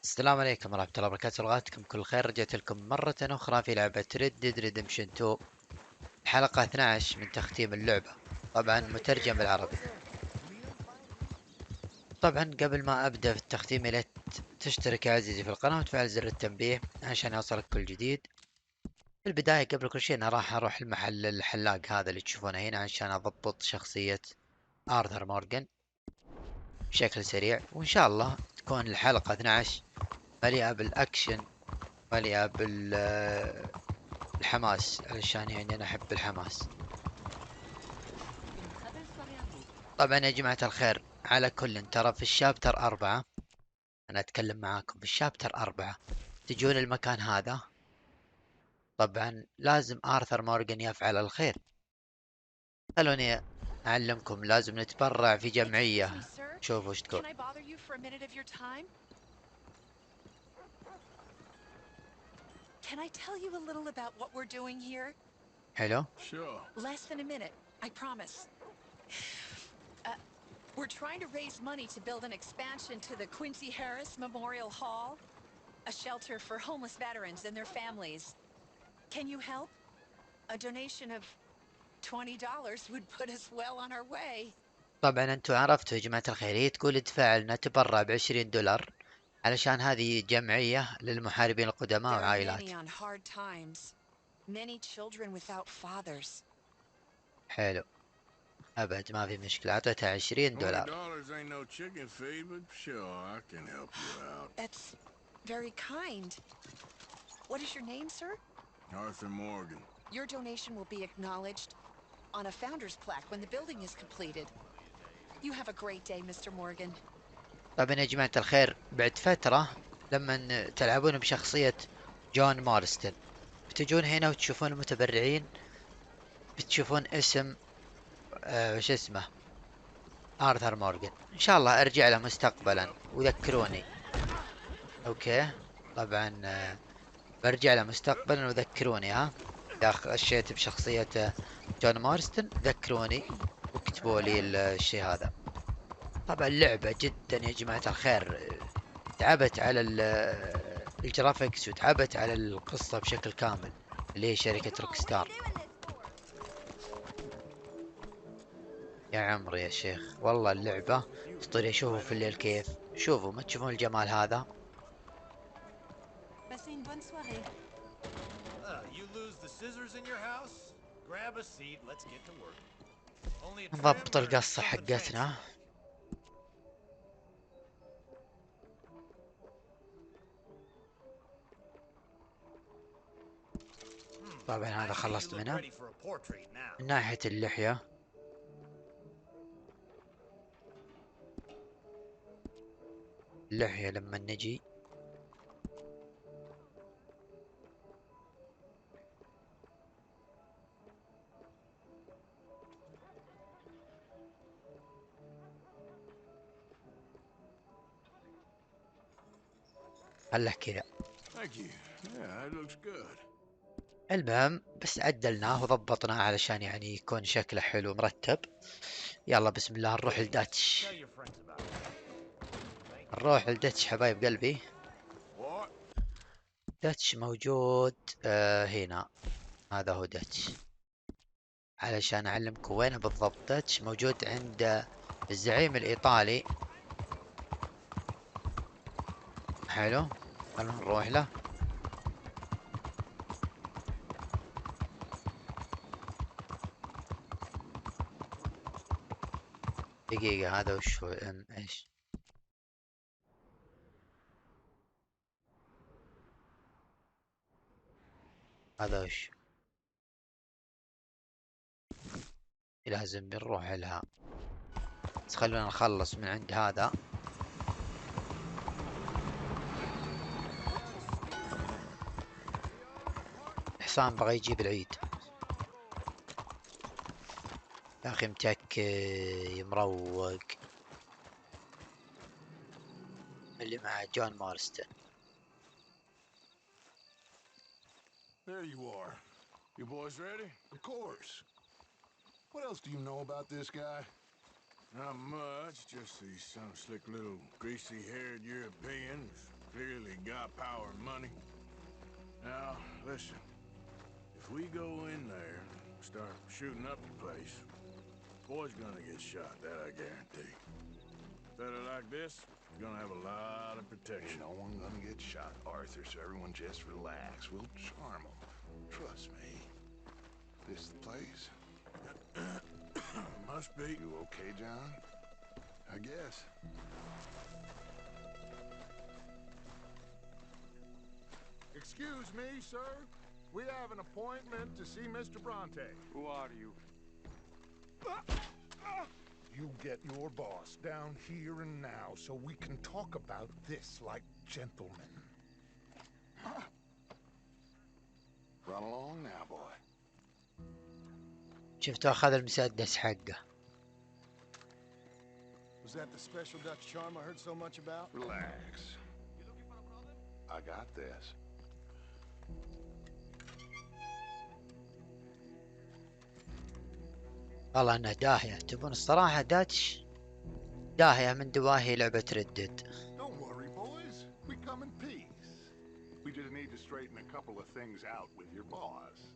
السلام عليكم ورحمة الله وبركاته، لغاتكم كل خير. رجعت لكم مرة أخرى في لعبة ريدمشن 2 الحلقة 12 من تختيم اللعبة، طبعا مترجم بالعربي. طبعا قبل ما أبدأ في التختيم يا تشترك يا عزيزي في القناة وتفعل زر التنبيه عشان يوصلك كل جديد. في البداية قبل كل شيء أنا راح أروح المحل الحلاق هذا اللي تشوفونه هنا عشان أضبط شخصية آرثر مورغان بشكل سريع، وإن شاء الله تكون الحلقة 12 مليئة بالأكشن، مليئة الحماس، علشان يعني أنا أحب الحماس. طبعا يا جماعة الخير، على كل ترى في الشابتر 4 أنا أتكلم معاكم في الشابتر 4 تجون المكان هذا. طبعا لازم آرثر مورغان يفعل الخير. خلوني أعلمكم، لازم نتبرع في جمعية. شوفوا وش تقول. Can I tell you a little about what we're doing here? حلو. Sure. Less than a minute, I promise. We're trying to raise money to build an expansion to the Quincy Harris Memorial Hall, a shelter for homeless veterans and their families. Can you help? A donation of $20 would put us well on our way. طبعا انتوا عرفتوا يا جماعة الخير، هي تقول ادفع لنا، تبرع ب20 دولار علشان هذه جمعية للمحاربين القدماء There are وعائلات. many on hard times, many children without fathers. حلو، أبد ما في مشكلة، أعطيتها 20 دولار. $20 ain't no chicken feed, but sure, I can help you out. That's very kind. What is your name, sir? Arthur Morgan. Your donation will be acknowledged on a founder's plaque when the building is completed. You have a great day, Mr. Morgan. طبعا يا جماعة الخير، بعد فترة لما تلعبون بشخصية جون مارستن بتجون هنا وتشوفون المتبرعين، بتشوفون اسم وش اسمه آرثر مورغان. إن شاء الله أرجع له مستقبلا وذكروني. أوكي، طبعا برجع له مستقبلا وذكروني، ها إذا خشيت بشخصية جون مارستن ذكروني واكتبوا لي الشيء هذا. طبعا اللعبة جدا يا جماعة الخير تعبت على الجرافيكس وتعبت على القصة بشكل كامل، اللي هي شركة روكستار. يا عمري يا شيخ، والله اللعبة اسطورية. شوفوا في الليل كيف، شوفوا ما تشوفون الجمال هذا. نضبط القصة حقتنا. طبعا هذا خلصت منه. من ناحية اللحية لما نجي خله كذا. المهم بس عدلناه وضبطناه علشان يعني يكون شكله حلو مرتب. يلا بسم الله نروح لداتش. نروح لداتش حبايب قلبي. داتش موجود هنا. هذا هو داتش. علشان أعلمكم وين بالضبط، داتش موجود عند الزعيم الإيطالي. حلو، خلونا نروح له. دقيقة، هذا وش هو؟ ايش هذا وش؟ لازم نروح لها، بس خلونا نخلص من عند هذا. حسام بغى يجيب العيد يا أخي، متكي مروق اللي مع جون مارستن. There you are. You boys ready? Of course. What else do you know about this guy? Not much, just he's some slick little greasy-haired European with Clearly got power and money. Now, listen. If we go in there and start shooting up the place, boy's gonna get shot, that I guarantee. Fella like this is gonna have a lot of protection. Ain't no one gonna get shot, Arthur, so everyone just relax. We'll charm them. Trust me. This the place? Must be. You okay, John? I guess. Excuse me, sir. We have an appointment to see Mr. Bronte. Who are you? You get your boss down here and now so we can talk about this like gentlemen. Run along now, boy. شفتوا اخذ المسدس حقه. Was that the special Dutch charm I heard so much about? Relax. I got this. والله انه داهية. تبون الصراحة داتش داهية من دواهي لعبة ردد. Don't worry, boys. We come in peace. We just need to straighten a couple of things out with your boss.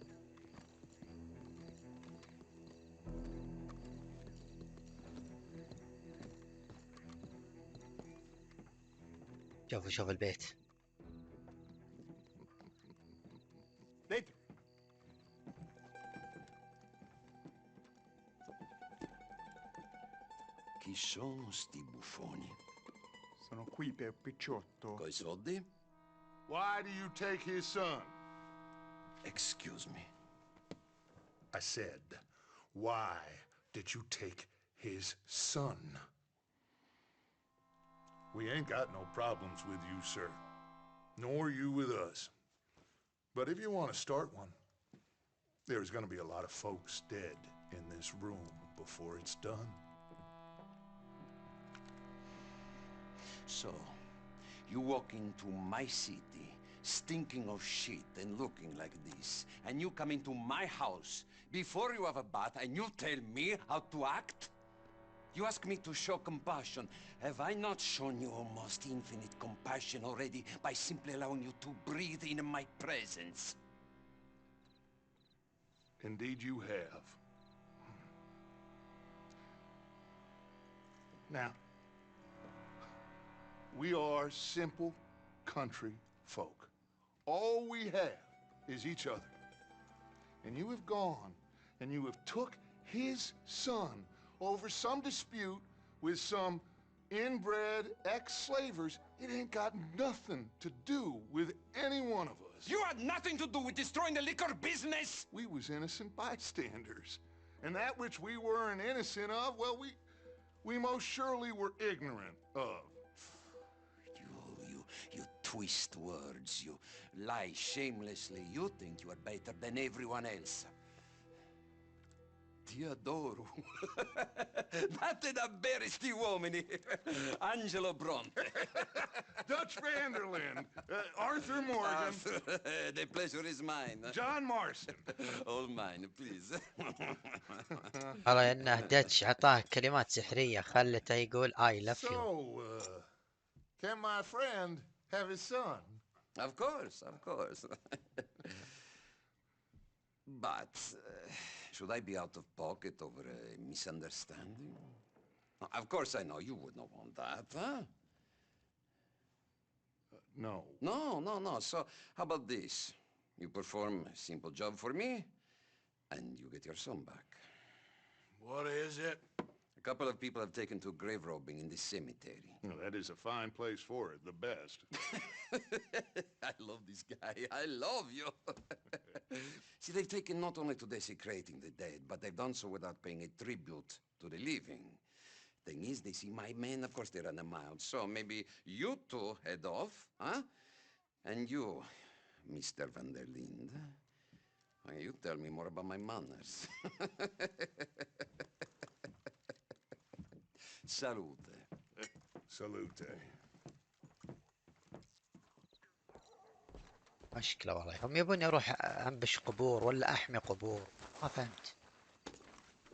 شوفوا البيت. Dentro. Chi sono sti buffoni? Sono qui per Picciotto. Coi soldi? Why do you take his son? Excuse me. I said, why did you take his son? We ain't got no problems with you, sir. Nor you with us. But if you want to start one, there's gonna be a lot of folks dead in this room before it's done. So, you walk into my city, stinking of shit and looking like this, and you come into my house before you have a bath and you tell me how to act? You ask me to show compassion. Have I not shown you almost infinite compassion already by simply allowing you to breathe in my presence? Indeed you have. Now, we are simple country folk. All we have is each other. And you have gone and you have took his son over some dispute with some inbred ex-slavers. It ain't got nothing to do with any one of us. You had nothing to do with destroying the liquor business! We was innocent bystanders. And that which we weren't innocent of, well, we most surely were ignorant of. You twist words, you lie shamelessly. You think you are better than everyone else. Ti adoro. Date da bere sti uomini. Angelo Bronte. Dutch Vanderland. Arthur Morgan. The pleasure is mine. John Marston. All mine, please. والله انه داتش عطاه كلمات سحرية خلته يقول I love you. So, can my friend have his son? Of course, of course. But should I be out of pocket over a misunderstanding? Of course I know you would not want that, huh? No. No. So how about this? You perform a simple job for me, and you get your son back. What is it? A couple of people have taken to grave robbing in this cemetery. Well, that is a fine place for it, the best. I love this guy. I love you. See, they've taken not only to desecrating the dead, but they've done so without paying a tribute to the living. Thing is, they see my men, of course they run a mile. So maybe you two head off, huh? And you, Mr. Van der Linde, well, you tell me more about my manners. Salute. Salute. مشكلة والله. هم يبون اروح انبش قبور ولا احمي قبور. ما فهمت.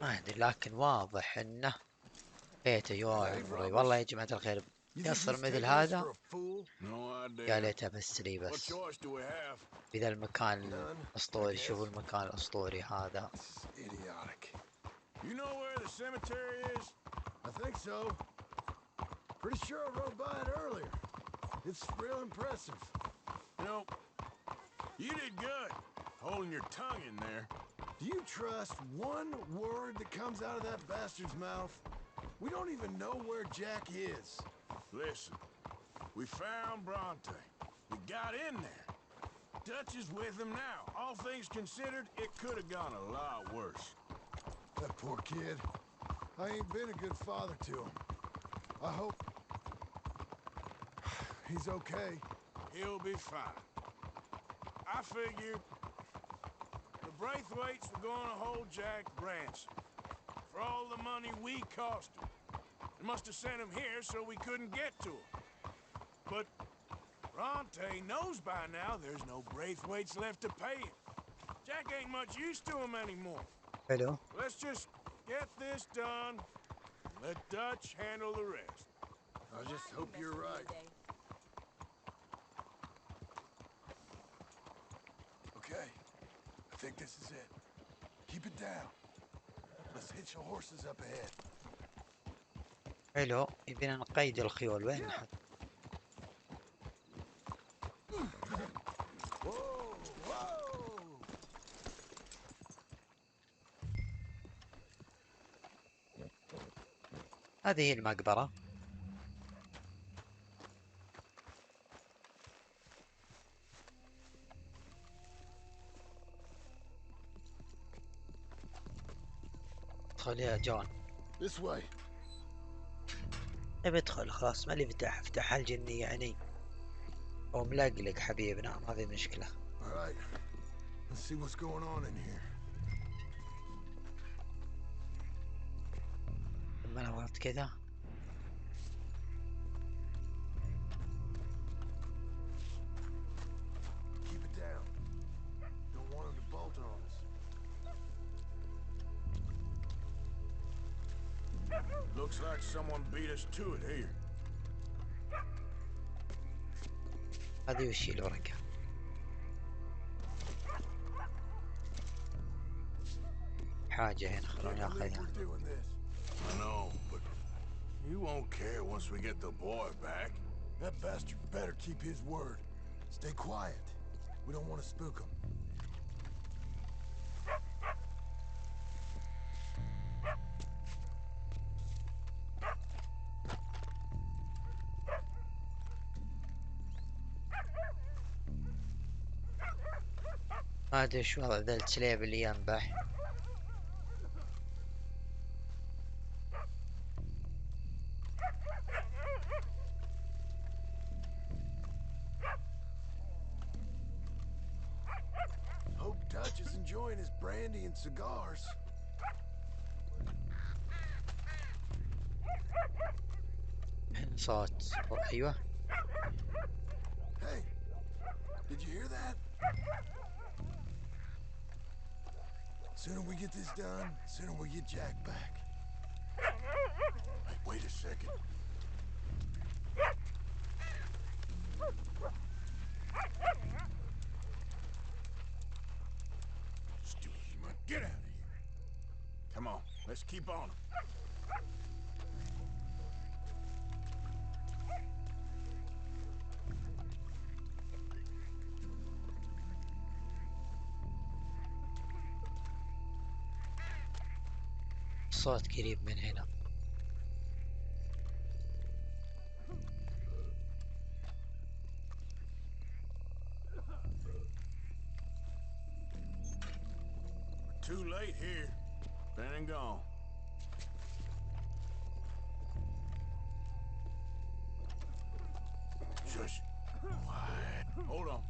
ما ادري لكن واضح انه بيته يا عمري. والله يا جماعة الخير يصير مثل هذا. No idea. يا ليته بس لي What بس choice do we have? بذا المكان الأسطوري. شوفوا المكان الأسطوري هذا. Idiotic. You know where the cemetery is? I think so. Pretty sure I rode by it earlier. It's real impressive. You know, you did good holding your tongue in there. Do you trust one word that comes out of that bastard's mouth? We don't even know where Jack is. Listen, we found Bronte. We got in there. Dutch is with him now. All things considered, it could have gone a lot worse. That poor kid. I ain't been a good father to him. I hope he's okay. He'll be fine. I figured the Braithwaites were going to hold Jack ransom for all the money we cost him. They must have sent him here so we couldn't get to him. But Bronte knows by now there's no Braithwaites left to pay him. Jack ain't much use to him anymore. حلو. Let's just get this done and let Dutch handle the rest. I just hope you're right. Okay, I think this is it. Keep it down. Let's hitch the horses up ahead. حلو. يبينا نقيد الخيول. وين نحط؟ Whoa, whoa! هذه هي المقبرة. ادخل يا جون. This way. ابي ادخل خلاص. ما لي فتح. افتح الجني يعني. هو ملقلق حبيبنا. ما في مشكلة. All right. Let's see what's going on in here. لما نورت كذا. Keep it down. Don't want him to bolt on us. Looks like someone beat us to it here. هذه وش الورقة؟ حاجة هنا. خلونا ناخذها. I know, but you won't care once we get the boy back. That bastard better keep his word. Stay quiet. We don't want to spook him. ما ادري شو وضع ذا الكليب اللي ينبح. Hope Dutch is enjoying his brandy and cigars. صوت. ايوه. Hey, did you hear that? Sooner we get this done, sooner we get Jack back. Hey, wait a second. Stupid, you might get out of here. Come on, let's keep on him. صوت قريب من هنا. Too late here. Been and gone. Shush. Quiet. Hold on.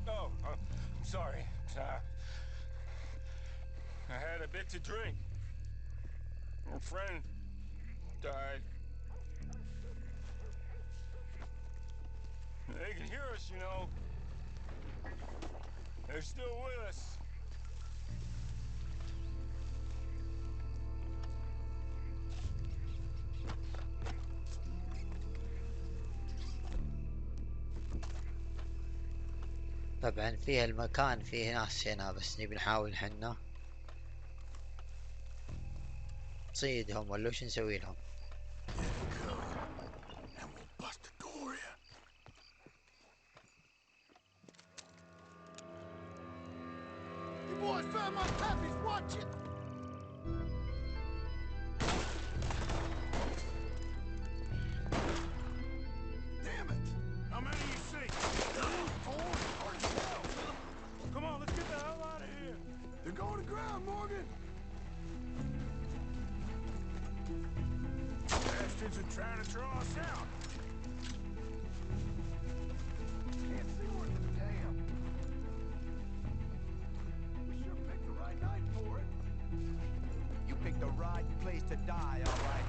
Oh, I'm sorry. I had a bit to drink. A friend died. you know. They're still with us. طبعا فيه المكان فيه ناس هنا، بس نبي نحاول حنا نصيدهم ولا وش نسوي لهم. Boys found my puppies, watch it! Damn it! How many you see? 4 or 12? Come on, let's get the hell out of here. They're going to ground, Morgan! Bastards are trying to draw us out. Can't see worth a damn. We sure picked the right night for it. You picked the right place to die, all right?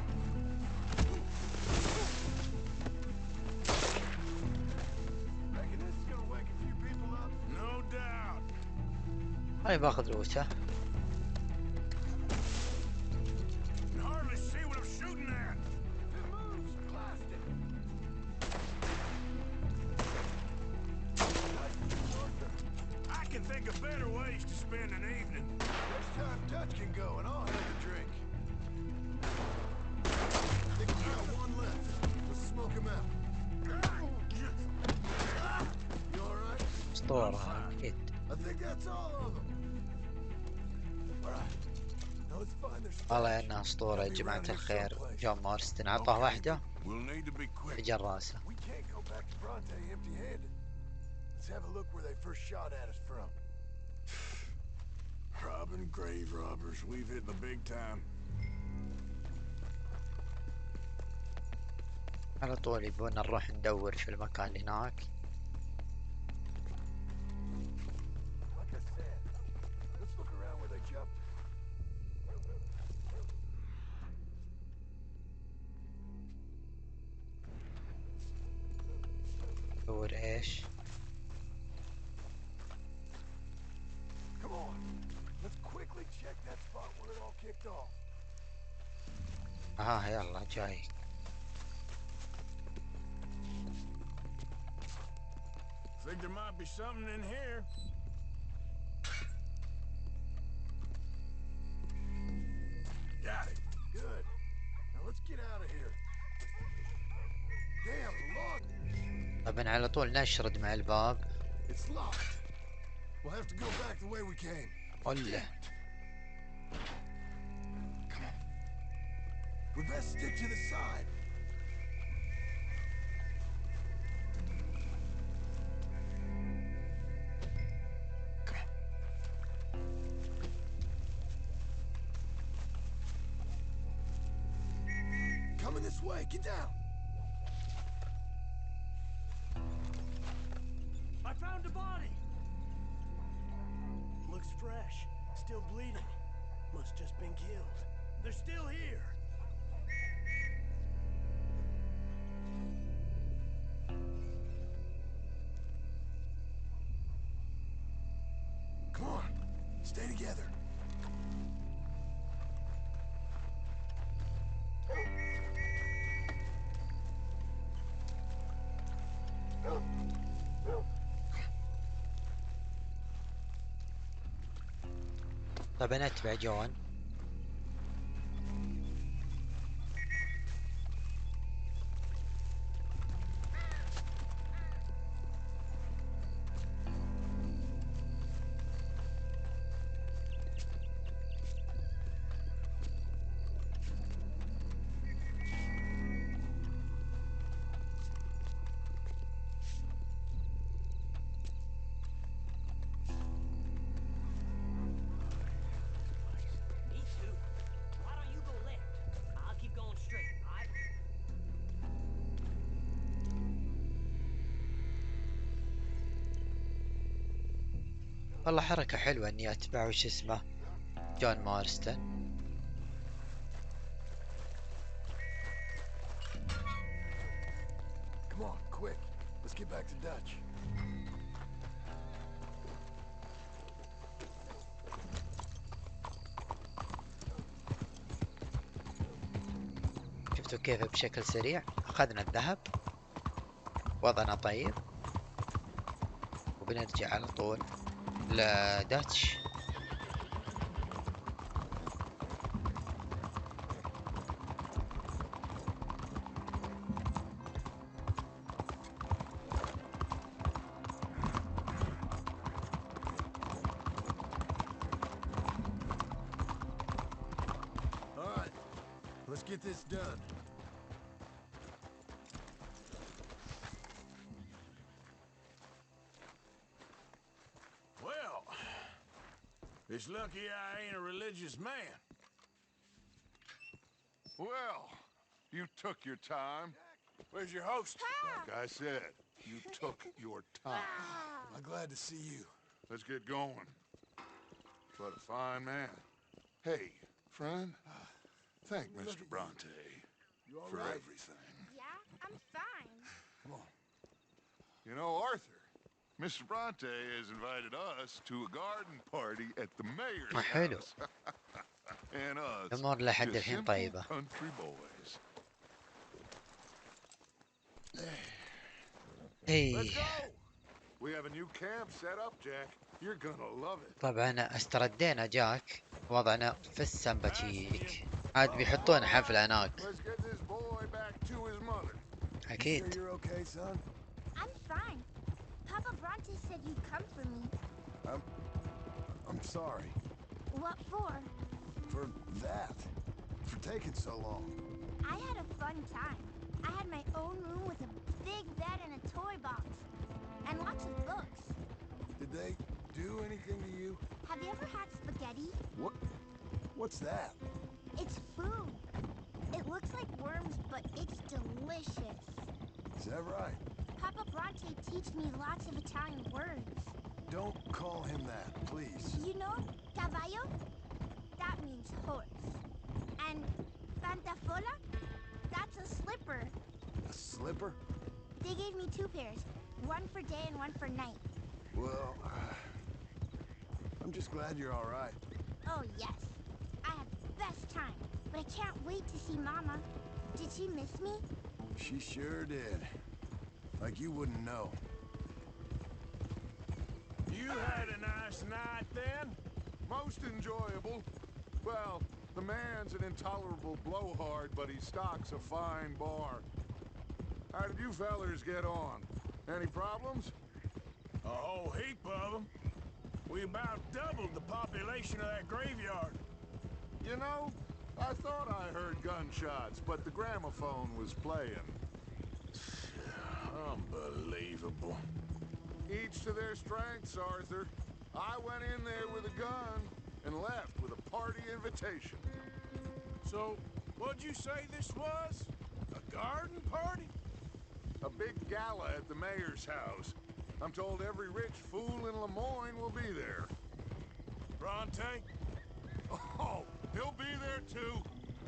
Reckon this is gonna wake a few people up? No doubt. هاي باخذ روته. Can hardly see what I'm shooting at. If it moves, blast it. I can think of better ways to spend an evening. Next time Dutch can go and I'll have a drink. Think we got one left. Let's smoke him out. You alright? اسطورة اكيد. I think that's all of them. Alright. Now let's find their stash. والله انها اسطورة يا جماعة الخير. جون مارستن عطاه واحدة We'll need to be quick. فجر راسه. We can't go back to Bronte empty-handed. Let's have a look where they first shot at us from. Robbing grave robbers. We've hit the big time. على طول يبون نروح ندور في المكان هناك. Like I said, let's look around where they jumped. دور ايش؟ Come on. Let's quickly check that spot where it all kicked off. يلا جاي. Think there might be something in here. Got it. Good. Now let's get out of here. Damn, locked. طبعا على طول نشرد مع الباب. It's locked. We'll have to go back the way we came. قله. Come on. We best stick to the side. Come on. Coming this way. Get down. I found a body! Looks fresh. Still bleeding. Must just been killed. They're still here! Come on. Stay together. طبعا اتبع جون. Me too. Why don't you go left? I'll keep going straight, alright? والله حركة حلوة اني اتبع وش اسمه جون مارستن. Come on, quick. Let's get back to Dutch. شفتوا كيف بشكل سريع اخذنا الذهب، وضعنا طيب، وبنرجع على طول لداتش. Let's get this done. Well, it's lucky I ain't a religious man. Well, you took your time. Where's your host? Like I said, you took your time. I'm glad to see you. Let's get going. What a fine man. Hey, friend, thank Mr. Bronte for everything. Yeah, I'm fine. Come on. You know, Arthur, Mr. Bronte has invited us to a garden party at the mayor's حلو. house. And us, الأمور لحد just الحين simple طيبة. country boys. Let's اي go. We have a new camp set up, Jack. You're gonna love it. طبعا استردينا جاك، وضعنا في السمباتيك. عاد بيحطون حفلة هناك Let's get this boy back to his mother. You sure اكيد. you're okay, son? I'm fine. Papa Bronte said you'd come for me. I'm sorry What for? for that. For taking so long. I had a fun time. I had my own room with a big bed and a toy box. And lots of books. Did they do anything to you? Have you ever had spaghetti? What's that? It's food. It looks like worms, but it's delicious. Is that right? Papa Bronte teach me lots of Italian words. Don't call him that, please. You know, caballo? That means horse. And pantafola? That's a slipper. A slipper? They gave me 2 pairs, one for day and one for night. Well, I'm just glad you're all right. Oh, yes. I had the best time, but I can't wait to see Mama. Did she miss me? She sure did. Like you wouldn't know. You had a nice night then? Most enjoyable. Well, the man's an intolerable blowhard, but he stocks a fine bar. How did you fellers get on? Any problems? A whole heap of them. We about doubled the population of that graveyard. You know, I thought I heard gunshots, but the gramophone was playing. Unbelievable. Each to their strengths, Arthur. I went in there with a gun and left with a party invitation. So, what'd you say this was? A garden party? A big gala at the mayor's house. I'm told every rich fool in Lemoyne will be there. Bronte? Oh, he'll be there too.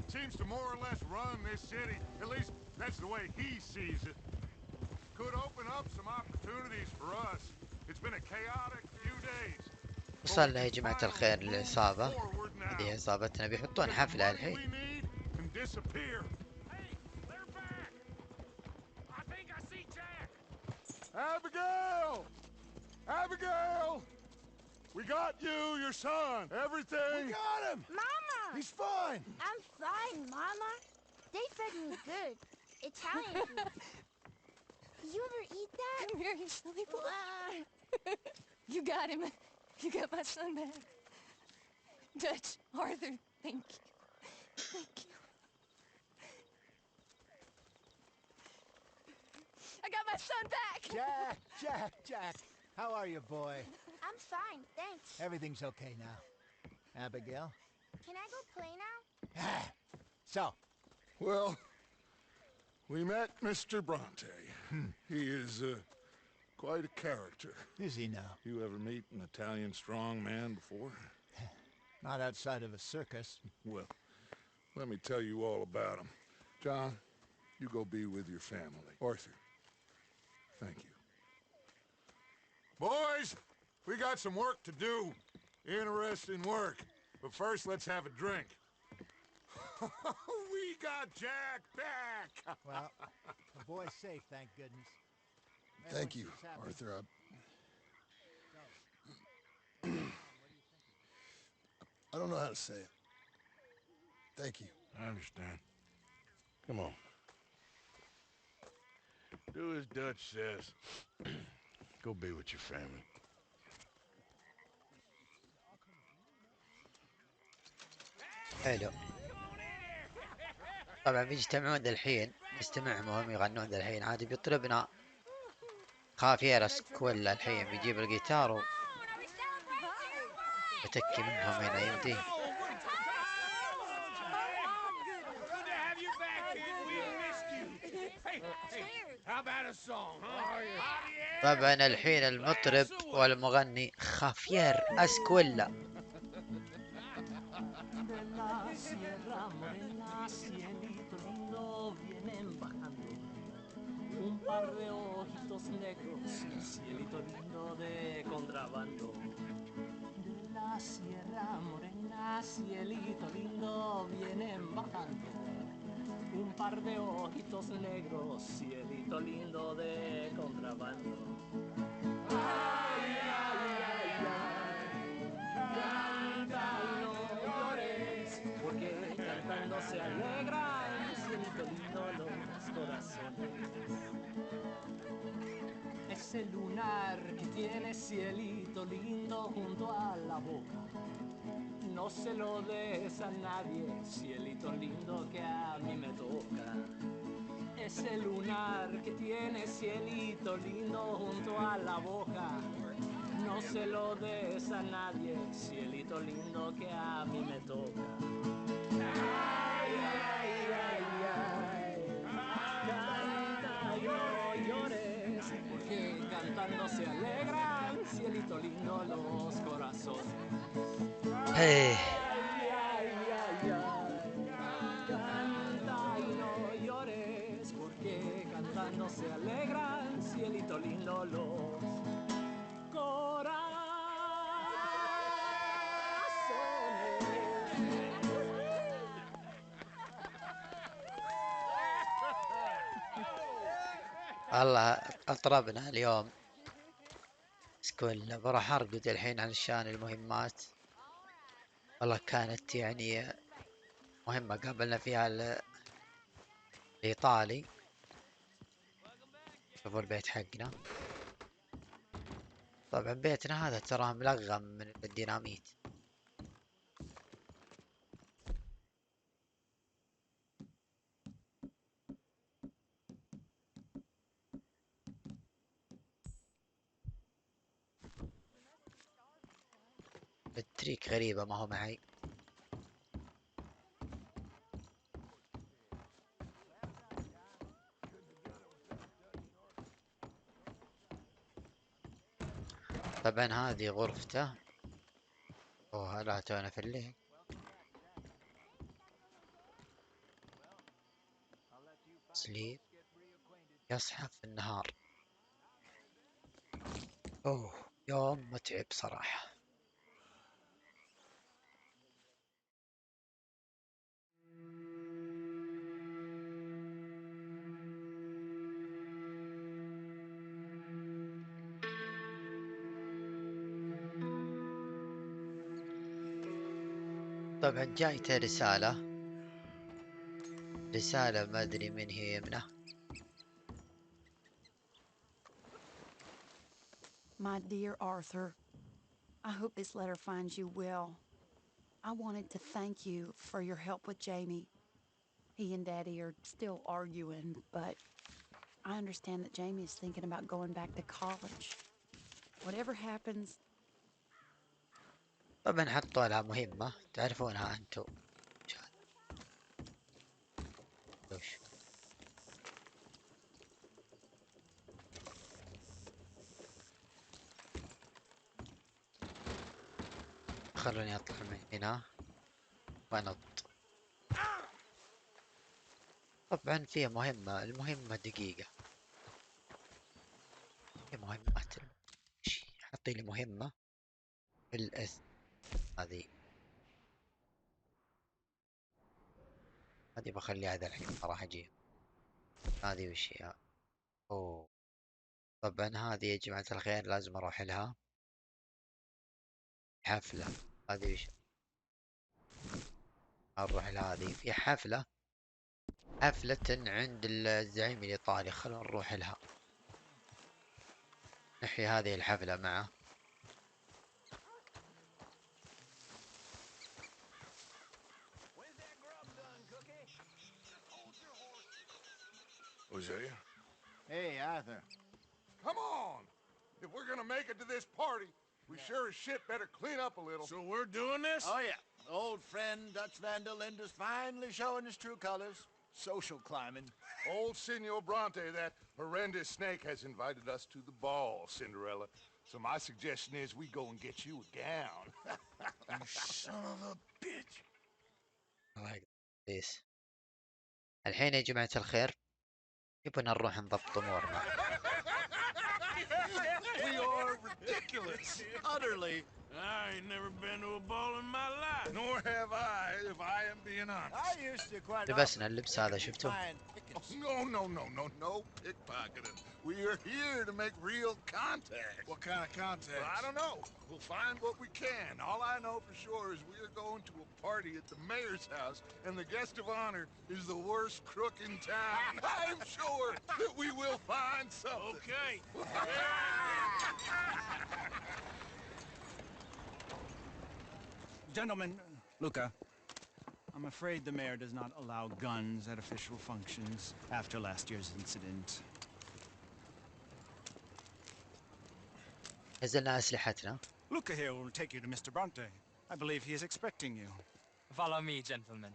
Seems to more or less run this city. At least that's the way he sees it. Could open up some opportunities for us. It's been a chaotic few days. وصلنا يا جماعة الخير للإصابة. هذه إصابتنا، بيحطون حفلة الحين. Abigail! Abigail! We got you, your son, everything. We got him! Mama! He's fine! I'm fine, Mama. They fed me good. Italian food. Did you ever eat that? Come here, you silly boy. You got him. You got my son back. Dutch, Arthur, thank you. Thank you. I got my son back! Jack. How are you, boy? I'm fine, thanks. Everything's okay now. Abigail? Can I go play now? So, Well, we met Mr. Bronte. He is quite a character. is he now? You ever meet an Italian strongman before? Not outside of a circus. Well, let me tell you all about him. John, you go be with your family. Arthur, thank you. Boys, we got some work to do. Interesting work. But first, let's have a drink. We got Jack back! Well, the boy's safe, thank goodness. Thank you, Arthur. I don't know how to say it. Thank you. I understand. Come on. Do as Dutch says. Go be with your family. حلو. طبعا بيجتمعون الحين، نستمعهم وهم يغنون الحين. عادي بيطلبنا خافير اسكويلا الحين بيجيب الجيتار ويتكي منهم هنا يمدي. طبعا الحين المطرب والمغني خافير اسكويلا. Un par de ojitos negros, cielito lindo de contrabando. De la sierra morena, cielito lindo, vienen bajando. Un par de ojitos negros, cielito lindo de contrabando. Ay, ay, ay, ay, canta y no llores, porque cantando se alegran, cielito lindo los corazones. Ese lunar que tiene cielito lindo junto a la boca, no se lo des a nadie, cielito lindo que a mí me toca. Ese lunar que tiene cielito lindo junto a la boca, no se lo des a nadie, cielito lindo que a mí me toca. Ay, ay, ay, ay, canta y no llores, porque cantando se alegran, cielito lindo los corazones. Hey. Ay, ay, ay, ay, canta y no llores, porque cantando se alegran, cielito lindo los corazones. والله اطربنا اليوم سكويلا. بروح ارقد الحين علشان المهمات. والله كانت يعني مهمة قابلنا فيها الإيطالي. شوفوا البيت حقنا. طبعا بيتنا هذا تراه ملغم من الديناميت. التريك غريبة ما هو معي. طبعا هذه غرفته. اوه لا تونا في الليل. سليب يصحى في النهار. اوه يوم متعب صراحة. طبعا جايته رسالة ما ادري من هي يمنه. My dear Arthur, I hope this letter finds you well. I wanted to thank you for your help with Jamie. He and Daddy are still arguing, but I understand that Jamie is thinking about going back to college. Whatever happens. طبعا حطوا لها مهمة تعرفونها انتم. وش خلوني اطلع من هنا ونط. طبعا في مهمة. المهمة دقيقة. في مهمات شيء حطي لي مهمة في الاسم. هذه بخليها هذا الحين، ما راح اجي. هذه وش هي؟ اوه طبعا هذه يا جماعة الخير لازم اروح لها حفلة. هذه وش؟ نروح لهذه في حفلة عند الزعيم الإيطالي، خلونا نروح لها نحيي هذه الحفلة معه. Hosea? Hey, Arthur. Come on! If we're gonna make it to this party, we sure as shit better clean up a little. So we're doing this? Oh, yeah. Old friend Dutch Van der Linde's finally showing his true colors. Social climbing. Old Senor Bronte, that horrendous snake, has invited us to the ball, Cinderella. So my suggestion is we go and get you a gown. You son of a bitch. like this. الحين يا جماعة الخير يبغى نروح نضبط امورنا. We are ridiculous. Utterly. I ain't never been to a ball in my life. Nor have I, if I am being honest. I used to quite لبسنا اللبس هذا شفتوا؟ No pickpocketing. We are here to make real contact. What kind of contact? Well, I don't know. We'll find what we can. All I know for sure is we are going to a party at the mayor's house, and the guest of honor is the worst crook in town. I'm sure that we will find something. Okay. Gentlemen, Luca, I'm afraid the mayor does not allow guns at official functions after last year's incident. نزلنا أسلحتنا. Luca here will take you to Mr. Bronte. I believe he is expecting you. Follow me, gentlemen.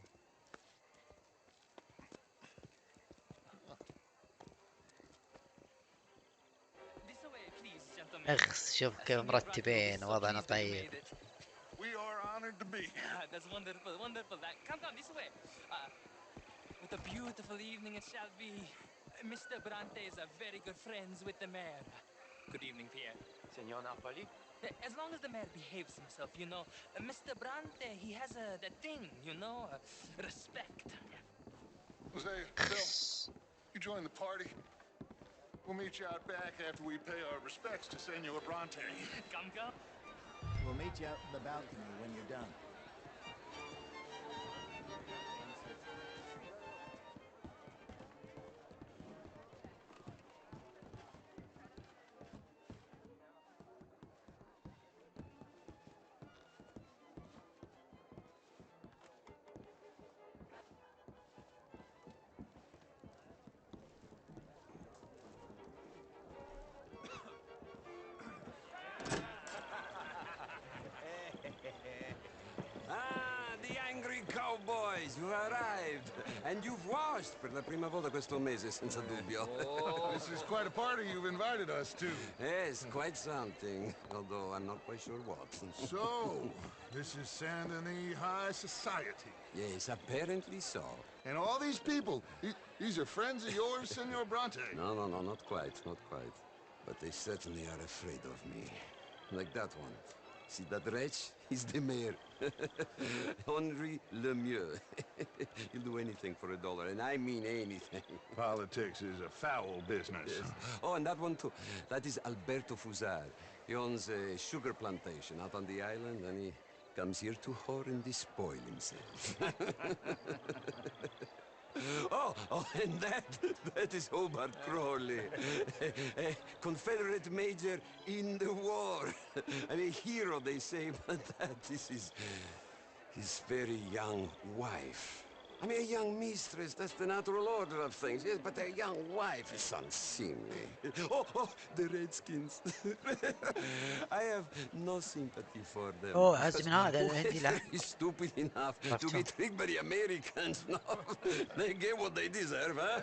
This way, please, gentlemen. اخس شوف كيف مرتبين وضعنا طيب. We are honored to be here. That's wonderful, wonderful. Come this way. What a beautiful evening it shall be. Mr. Bronte is a very good friends with the mayor. Good evening, Pierre. Senor Napoli? As long as the mayor behaves himself, you know. Mr. Bronte, he has that thing, you know, respect. Jose, Bill, you join the party. We'll meet you out back after we pay our respects to Senor Bronte. Come. We'll meet you out in the balcony when you're done. The angry cowboys, you arrived. And you've washed per la prima volta questo mese, senza dubbio. This is quite a party you've invited us to. Yes, quite something. Although I'm not quite sure what. So, this is Saint Denis High Society. Yes, apparently so. And all these people, these are friends of yours, Senor Bronte? No, not quite. But they certainly are afraid of me. Like that one. See that wretch? He's the mayor. Henri Lemieux. He'll do anything for $1, and I mean anything. Politics is a foul business. Yes. Oh, and that one too. That is Alberto Fusar. He owns a sugar plantation out on the island, and he comes here to whore and despoil himself. Oh, and that is Hobart Crawley, a Confederate major in the war. I mean, a hero, they say, but that is his very young wife. I mean, a young mistress, that's the natural order of things, yes, but a young wife is unseemly. Oh, the Redskins. I have no sympathy for them. اوه عزم هذا اللي عندي لا. Stupid enough to be tricked by the Americans. No, they get what they deserve, huh?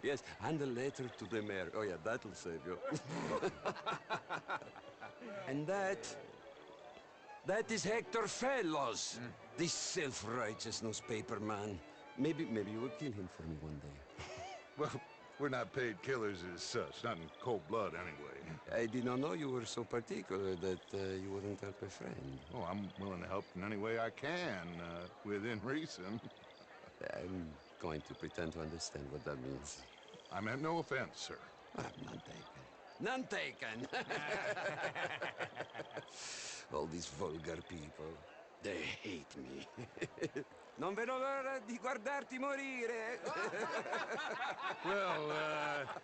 Yes, and a letter to the mayor. Oh yeah, that'll save you. And that is Hector Fellows, this self-righteous newspaper man. Maybe you will kill him for me one day. Well, We're not paid killers as such, not in cold blood anyway. I did not know you were so particular that you wouldn't help a friend. Oh, I'm willing to help in any way I can, within reason. I'm going to pretend to understand what that means. I meant no offense, sir. None taken. None taken! All these vulgar people, they hate me. Non vedo l'ora di guardarti morire. Well,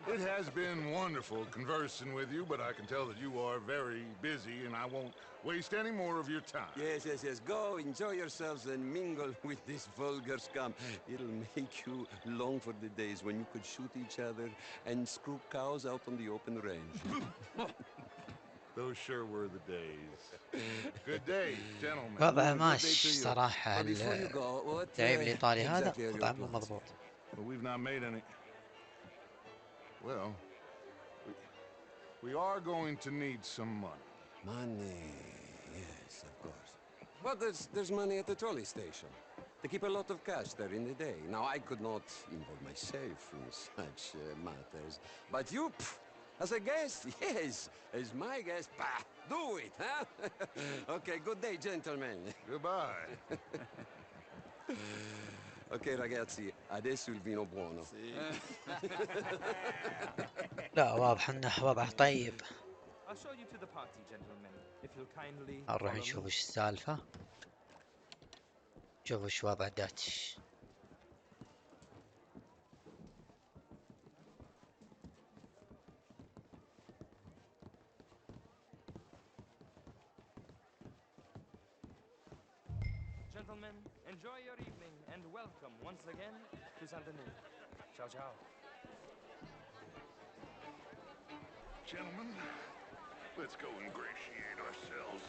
it has been wonderful conversing with you, but I can tell that you are very busy, and I won't waste any more of your time. Yes. Go, enjoy yourselves and mingle with this vulgar scum. It'll make you long for the days when you could shoot each other and screw cows out on the open range. Those sure were the days. Good day, gentlemen. وضعه ماشي صراحة. الزعيم الإيطالي هذا وضعه مو مضبوط. Well, we've not made any. Well, we are going to need some money. Money, yes, of course. But there's money at the trolley station. They keep a lot of cash there in the day. Now, I could not involve myself in such matters. But you, as a guest, yes, as my guest, do it, huh? Okay, good day, gentlemen. Goodbye. Ok, ragazzi, adesso il vino buono. لا واضح انه وضعه طيب. I'll show you to the party, gentlemen, if you'll kindly نروح follow نشوف me. وش السالفة. شوف وش وضع داتش. Gentlemen, enjoy your evening and welcome once again to Saint-Denis. Ciao, ciao. Gentlemen, let's go ingratiate ourselves.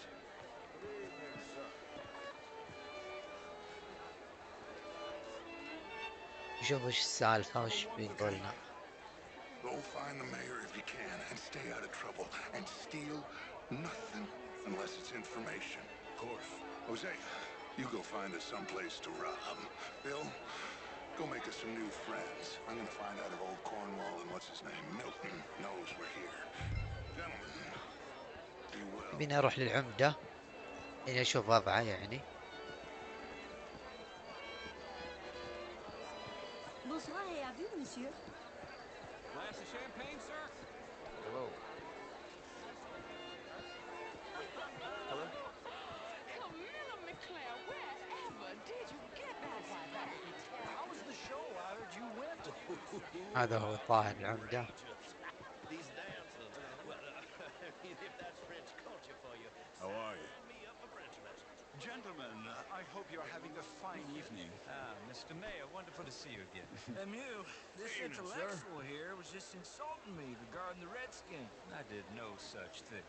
نشوف وش السالفة وش بيقولنا. Go find the mayor if you can and stay out of trouble and steal nothing unless it's information. Of course. Jose, you go find us someplace to rob. Bill, go make us some new friends. I'm gonna find out if old Cornwall and what's his name, Milton, knows we're here. Gentlemen, be well. بينا اروح للعمدة اني اشوف وضعه يعني. Bonsoir et à vous, monsieur. Glass of champagne, sir? Hello. Hello? Camilla McClare, wherever did you get that? How was the show? I heard you went. هذا هو الظاهر العمدة. These dancers, if that's French culture for you. How are you? Sign me up for French lessons. Gentlemen, I hope you're having a fine evening. Mr. Mayor, wonderful to see you again. Mew, this Evening, intellectual here was just insulting me regarding the Redskin. I did no such thing.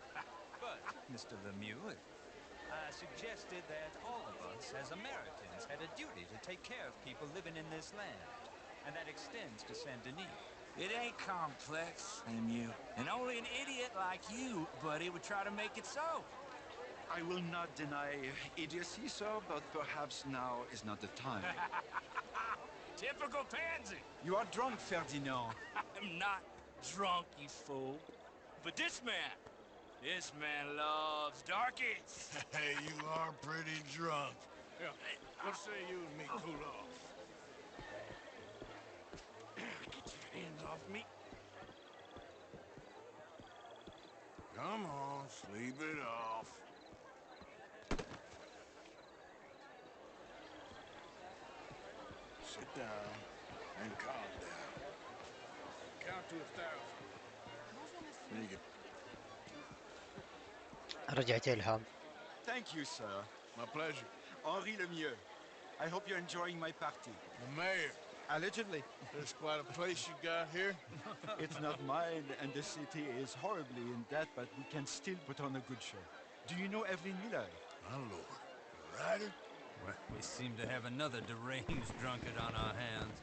But, Mr. Lemieux, I suggested that all of us as Americans had a duty to take care of people living in this land. And that extends to Saint-Denis. It ain't complex, Mew. And only an idiot like you, buddy, would try to make it so. I will not deny idiocy, sir, but perhaps now is not the time. Typical pansy. You are drunk, Ferdinand. I'm not drunk, you fool. But this man loves darkies. Hey, you are pretty drunk. Yeah, let's say you and me cool off. Get your hands off me. Come on, sleep it off. Sit down and calm down. Count to 1,000. Make it. رجعت لهم. Thank you, sir. My pleasure. Henri Lemieux. I hope you're enjoying my party. The mayor. Allegedly. There's quite a place you got here. It's not mine, and the city is horribly in debt, but we can still put on a good show. Do you know Evelyn Miller? My lord. Ryder? We seem to have another deranged drunkard on our hands.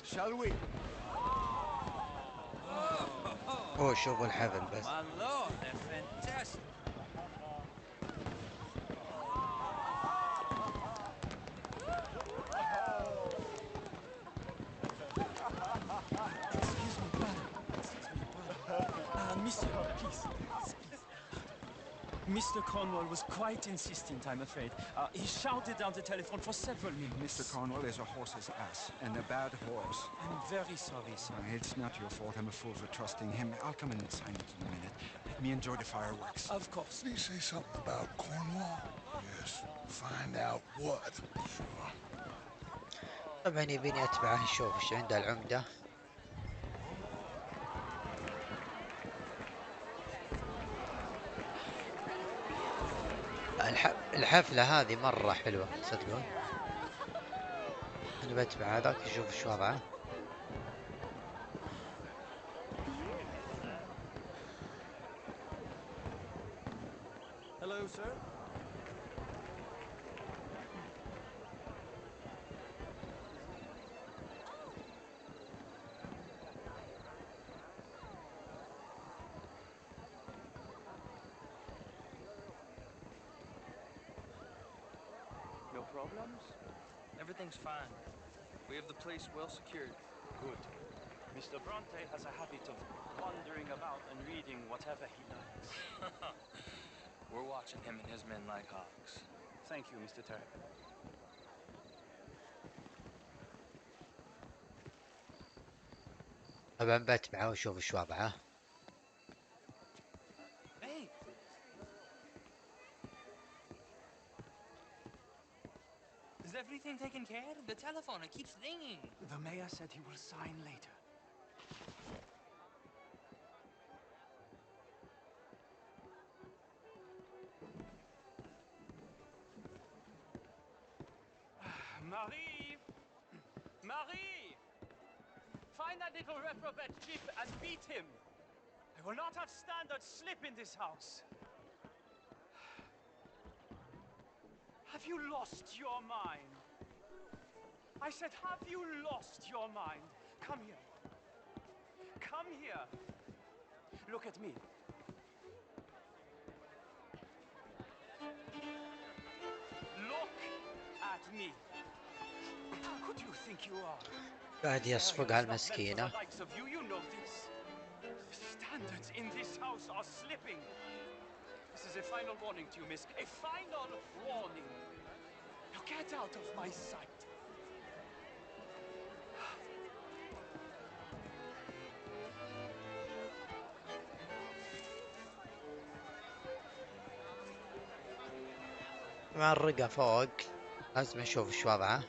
Shall we? اوه شوفوا الحفل بس. My lord, they're fantastic. Excuse me, Mr. Cornwall was quite insistent, I'm afraid. He shouted down the telephone for several minutes. Mr. Cornwall is a horse's ass, and a bad horse. I'm very sorry, sir. It's not your fault. I'm a fool for trusting him. I'll come in and sign it in a minute. Let me enjoy the fireworks. Of course. Did he say something about Cornwall? Yes. Find out what. Sure. طبعا يبيني اتبعه نشوف ايش عنده العمدة. الحفلة هذه مرة حلوة تصدقون. انا بتبع هذاك اشوف ايش وضعه. Hello, sir. No problems? Everything's fine. We have the place well secured. Good. Mr. Bronte has a habit of wandering about and reading whatever he likes. We're watching him and his men like hawks. Thank you, Mr. Terry. طبعا بتبعه واشوف ايش وضعه. Hey! Is everything taken care of? The telephone, it keeps ringing. The mayor said he will sign later. Marie! Marie! Find that little reprobate chip and beat him. I will not have standard slip in this house. Have you lost your mind? I said, have you lost your mind? Come here. Come here. Look at me. Look at me. Who do you think you are? قاعد يصفق على المسكينة. You know this. The standards in this house are slipping. This is a final warning to you, miss. A final warning. Now get out of my sight. مع الرقة فوق لازم نشوف ايش وضعه.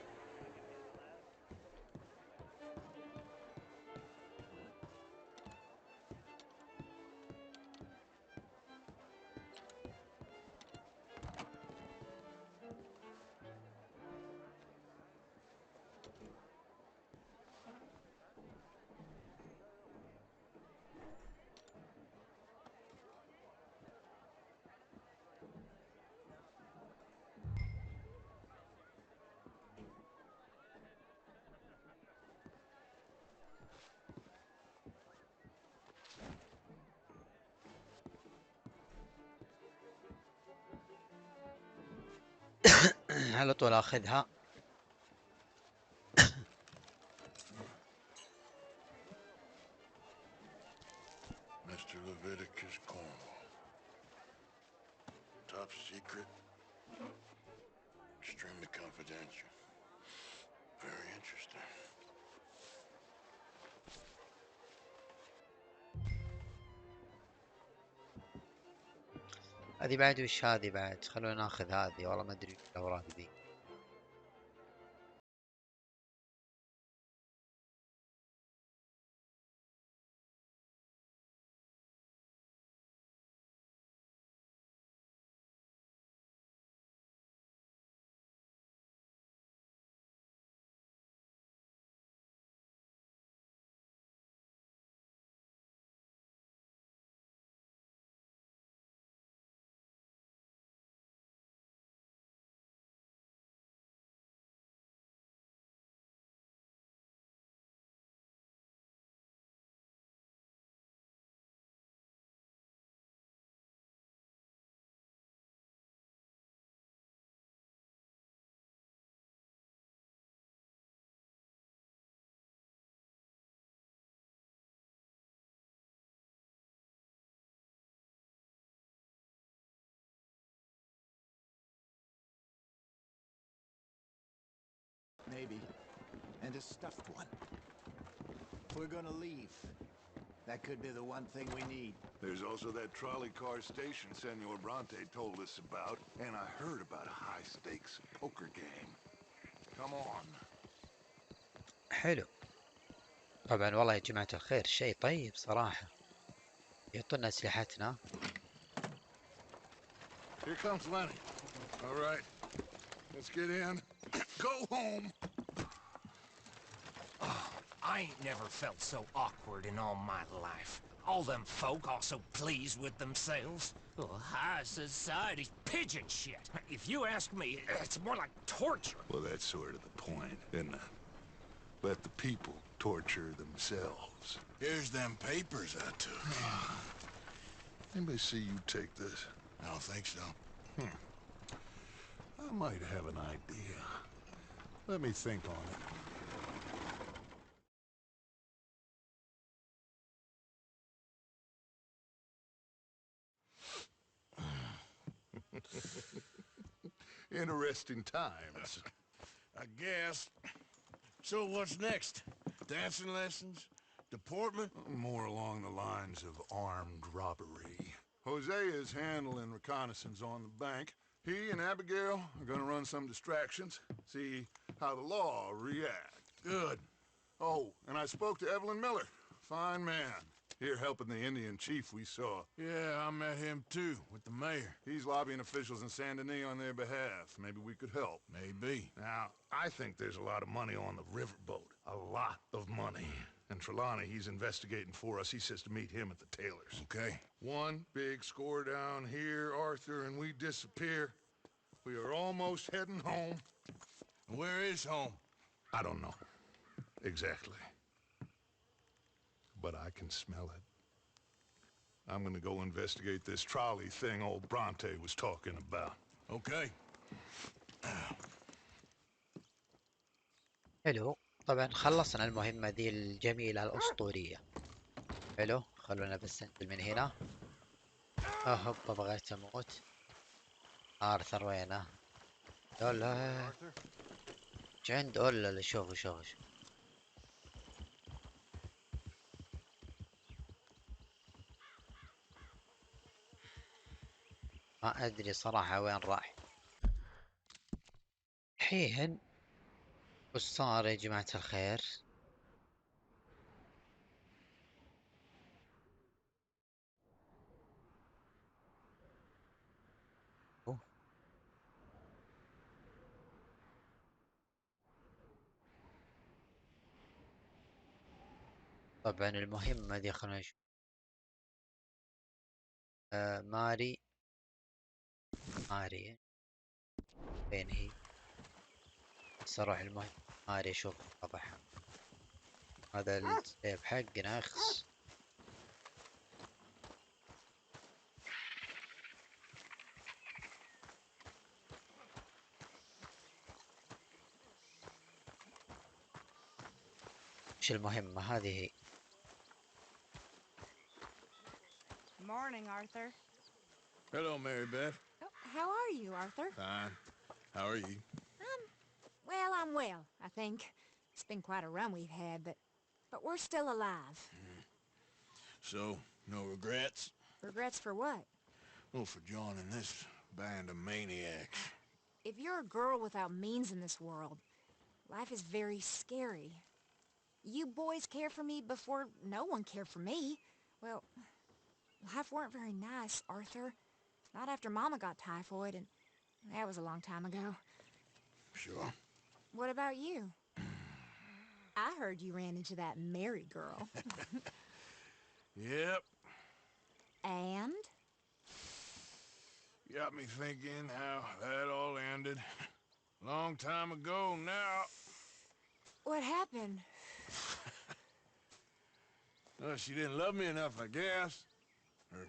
على طول اخذها. Mr. Leviticus Cornwall. Top secret. Extremely confidential. Very interesting. هذه بعد وش هذه بعد؟ خلونا ناخذ هذه والله ما ادري الاوراق ذي. maybe. And a stuffed one. If we're gonna leave, that could be the one thing we need. There's also that trolley car station Senor Bronte told us about, and I heard about a high-stakes poker game. Come on. حلو. طبعا والله يا جماعة الخير شيء طيب صراحة. يعطونا أسلحتنا. Here comes Lenny. All right. Let's get in. Go home. I ain't never felt so awkward in all my life. All them folk all so pleased with themselves. Oh, high society's pigeon shit. If you ask me, it's more like torture. Well, that's sort of the point, isn't it? Let the people torture themselves. Here's them papers I took. Anybody see you take this? I don't think so. I might have an idea. Let me think on it. Interesting times. I guess. So what's next? Dancing lessons? Deportment? More along the lines of armed robbery. Hosea is handling reconnaissance on the bank. He and Abigail are gonna run some distractions, see how the law reacts. Good. Oh, and I spoke to Evelyn Miller. Fine man. Here helping the Indian chief we saw. Yeah, I met him too, with the mayor. He's lobbying officials in Saint Denis on their behalf. Maybe we could help. Maybe. Now, I think there's a lot of money on the riverboat. A lot of money. And Trelawney, he's investigating for us. He says to meet him at the Taylor's. Okay. One big score down here, Arthur, and we disappear. We are almost heading home. Where is home? I don't know. Exactly. But I can smell it. I'm gonna go investigate this trolley thing old Bronte was talking about. Okay. حلو. طبعا خلصنا المهمة ذي الجميلة الأسطورية. حلو. خلونا بس ننزل من هنا. هوبا بغيت أموت. آرثر وينه؟ أولا عند أولا. شوفوا ما أدري صراحة وين راح. الحين وش صار يا جماعة الخير؟ طبعا المهمة دي خلنا نشوف. ماري فين هي؟ بس اروح المهم ماري اشوف طبعا. هذا السيف حقنا اخس. ايش المهمة هذه؟ Morning, Arthur. Hello, Mary Beth. Oh, how are you, Arthur? Fine. How are you? Well, I'm well, I think. It's been quite a run we've had, but we're still alive. So, no regrets? Regrets for what? Well, for joining this band of maniacs. If you're a girl without means in this world, life is very scary. You boys cared for me before no one cared for me. Well, life weren't very nice, Arthur. Not after Mama got typhoid, and that was a long time ago. Sure. What about you? I heard you ran into that Mary girl. Yep. And? Got me thinking how that all ended. Long time ago now. What happened? Well, she didn't love me enough, I guess. Or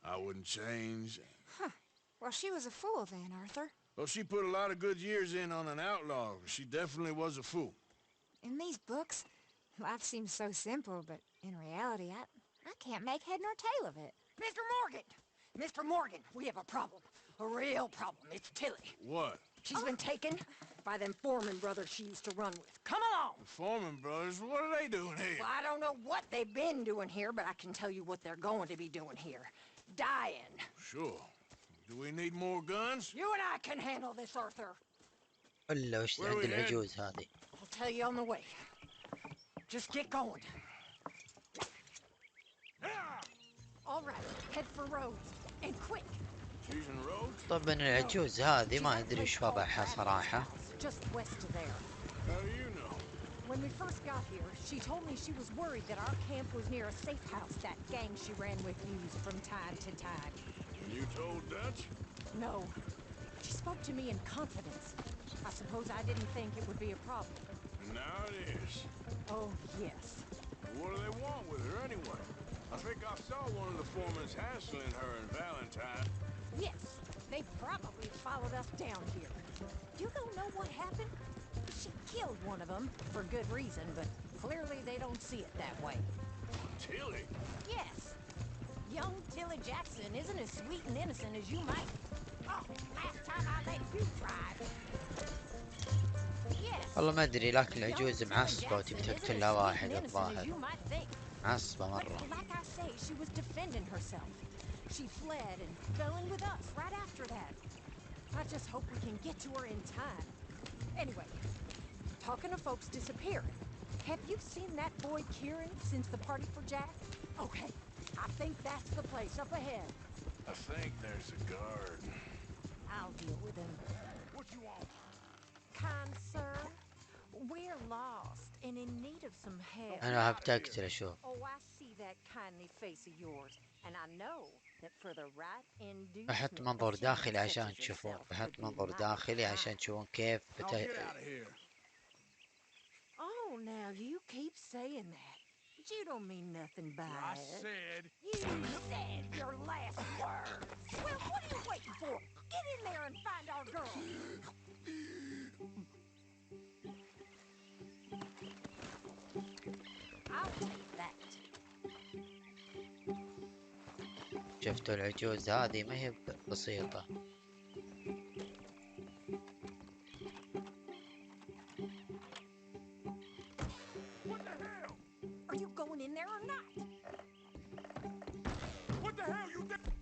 I wouldn't change. Huh. Well, she was a fool then, Arthur. Well, she put a lot of good years in on an outlaw. She definitely was a fool. In these books, life seems so simple, but in reality, I can't make head nor tail of it. Mr. Morgan! Mr. Morgan, we have a problem. A real problem. It's Tilly. What? She's been taken by them Foreman brothers she used to run with. Come along! The Foreman brothers, what are they doing here? Well, I don't know what they've been doing here, but I can tell you what they're going to be doing here. Dying. Sure. Do we need more guns? You and I can handle this, Arthur. ولا وش عند العجوز هذه؟ I'll tell you on the way. Just get going. All right, head for Rhodes, and quick. طبعا العجوز هذه ما ادري وش وضعها صراحة. Just west of there. How do you know? When we first got here, she told me she was worried that our camp was near a safe house that gang she ran with used from time to time. You told Dutch? No. She spoke to me in confidence. I suppose I didn't think it would be a problem. And now it is. Oh, yes. What do they want with her anyway? I think I saw one of the foremans hassling her and Valentine. Yes, they probably followed us down here. You don't know what happened? She killed one of them, for good reason, but clearly they don't see it that way. Tilly? Yes. Young Tilly Jackson isn't as sweet and innocent as you might. Oh, last time I let you drive. Yes. والله ما ادري لكن العجوز معصبة وتبي تقتلها واحد الظاهر. معصبة مرة. Like I say, she was defending herself. She fled and fell in with us right after that. I just hope we can get to her in time. Anyway, talking of folks disappearing, have you seen that boy Kieran since the party for Jack? Okay, I think that's the place up ahead. I think there's a guard. I'll deal with him. What you want? Kind sir, we're lost and in need of some help. أنا هبتقتل أشوف. Oh, I see that kindly face of yours, and I know that for the right inducement. بحط منظور داخلي عشان تشوفون. بحط منظور داخلي عشان تشوفون كيف Oh, now you keep saying that. But you don't mean nothing by it. I said. You said your last words. Well, what are you waiting for? Get in there and find our girl. I'll take that. شفتوا العجوز هذه ما هي بسيطة. What the hell? Are you going in there or not? What the hell you doing?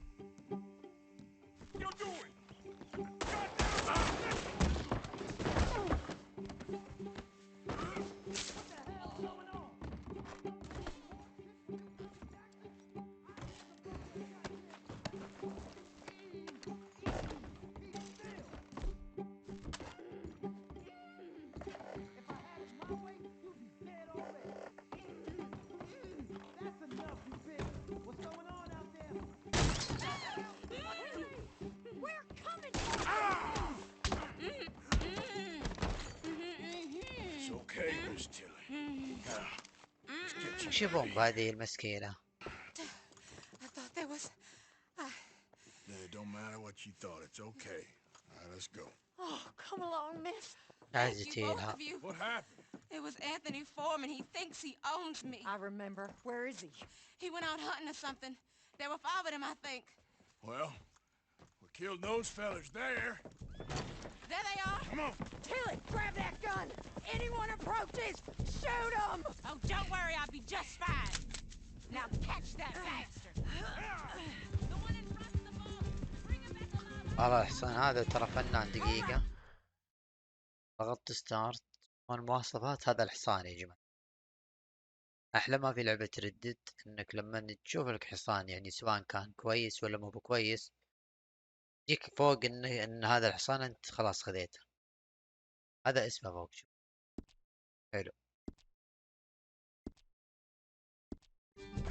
وش يبون بهذه المسكينة؟ I thought there was. It don't matter what you thought. It's okay. All right, let's go. Oh, come along, miss. Thank you, both of you. What happened? It was Anthony Foreman. He thinks he owns me. I remember. Where is he? He went out hunting or something. There were 5 of them, I think. Well, we killed those fellas there. There they are. Come on. Tilly, grab that gun. Anyone approaches, shoot them. Oh, don't worry. I'll be just fine. Now catch that bastard. The one in front of the boat. Bring him back alive. والله الحصان هذا ترى فنان. دقيقة ضغطت ستارت والمواصفات. هذا الحصان يا جماعة أحلى ما في لعبة ردد إنك لما تشوف لك حصان يعني سواء كان كويس ولا مو بكويس يجيك فوق إن هذا الحصان أنت خلاص خذيته. هذا اسمه فوق. شوف حلو.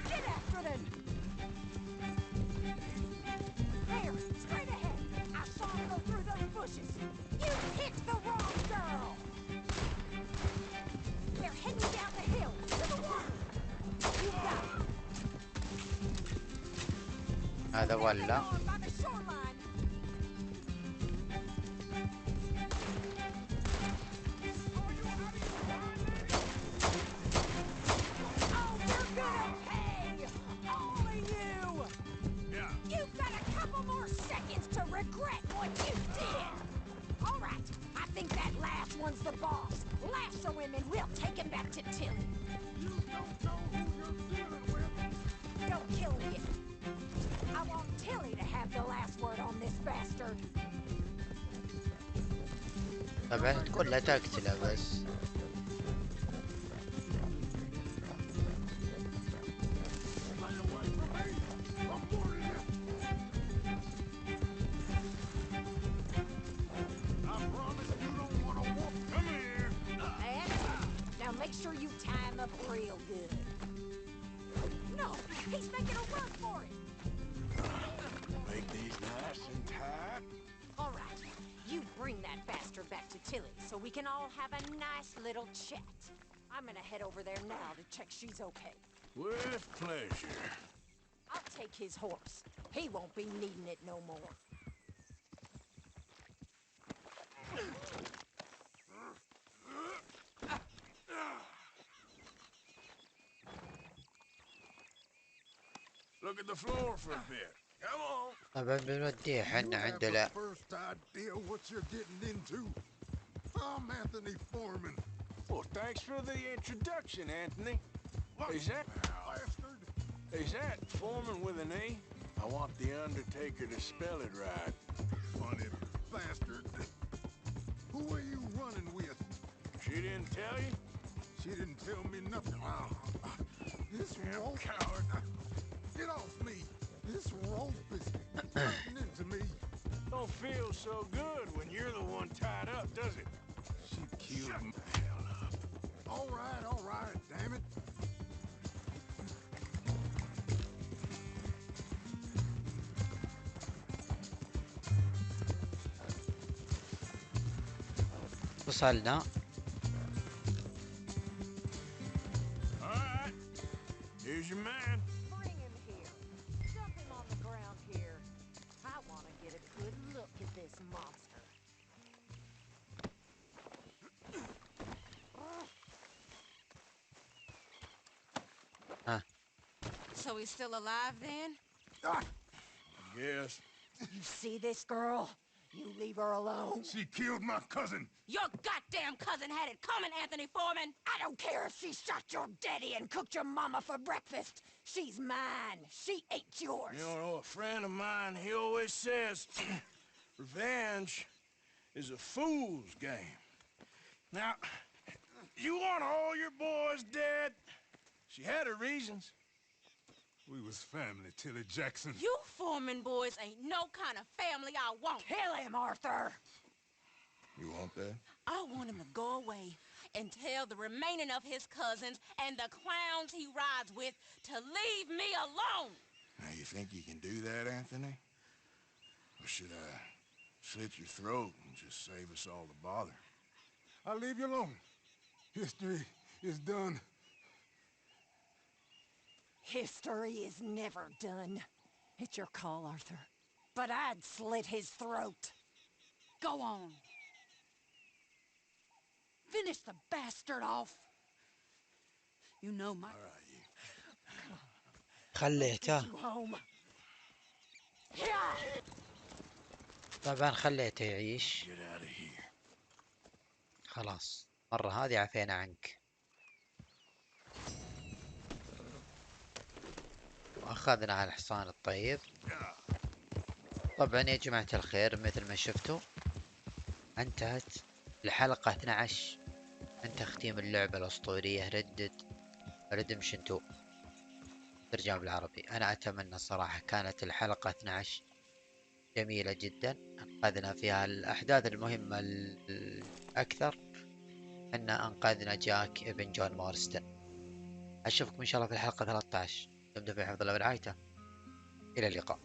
Get after them. There, straight ahead. I saw him go through those bushes. You picked the wrong girl. They're heading down the hill to the water. You got it. هذا ولا By the shoreline. Oh, you're gonna pay, all of you. Yeah. You've got a couple more seconds to regret what you did. All right, I think that last طبعا تقول لا تقتله بس. Now make sure you tie him up real good. No, he's making a run for it. Make these nice and tight. All right, you bring that bastard back to Tilly so we can all have a nice little chat. I'm gonna head over there now to check she's okay. With pleasure. I'll take his horse. He won't be needing it no more. Look at the floor for a bit. Come on. طبعا بنوديه حنا عند You لا. have the first idea what you're getting into. I'm Anthony Foreman. Well, thanks for the introduction, Anthony. Is that bastard? Is that Foreman with an E? I want the Undertaker to spell it right. Funny bastard. Who are you running with? She didn't tell you? She didn't tell me nothing. This rope. Coward. Get off me. This rope is tightening to me. Don't feel so good when you're the one tied up, does it? She killed me. Hell up. All right, damn it. وصلنا. All right. Here's your man. Bring him here. Dump him on the ground here. I want to get a good look at this monster. So he's still alive then? Yes. You see this girl? You leave her alone. She killed my cousin. Your goddamn cousin had it coming, Anthony Foreman! I don't care if she shot your daddy and cooked your mama for breakfast. She's mine. She ate yours. You know, a friend of mine, he always says, revenge is a fool's game. Now, you want all your boys dead? She had her reasons. We was family, Tilly Jackson. You Foreman boys ain't no kind of family I want. Kill him, Arthur. You want that? I want him to go away and tell the remaining of his cousins and the clowns he rides with to leave me alone. Now, you think you can do that, Anthony? Or should I slit your throat and just save us all the bother? I'll leave you alone. History is done. History is never done. It's your call, Arthur. But I'd slit his throat. Go on. Finish the bastard off. You know my... All right, you. خليته. You home. طبعا خليته يعيش. Get out of here. خلاص مرة هذه عفينا عنك. وأخذنا على الحصان الطيب. طبعا يا جماعة الخير مثل ما شفتوا انتهت الحلقة 12 من تختيم اللعبة الأسطورية Redemption 2 ترجمة بالعربي. أنا أتمنى صراحة كانت الحلقة 12 جميلة جدا، أنقذنا فيها الأحداث المهمة الأكثر، أن أنقذنا جاك ابن جون مارستن. أشوفكم إن شاء الله في الحلقة 13. دمتم في حفظ الله ورعايته. إلى اللقاء.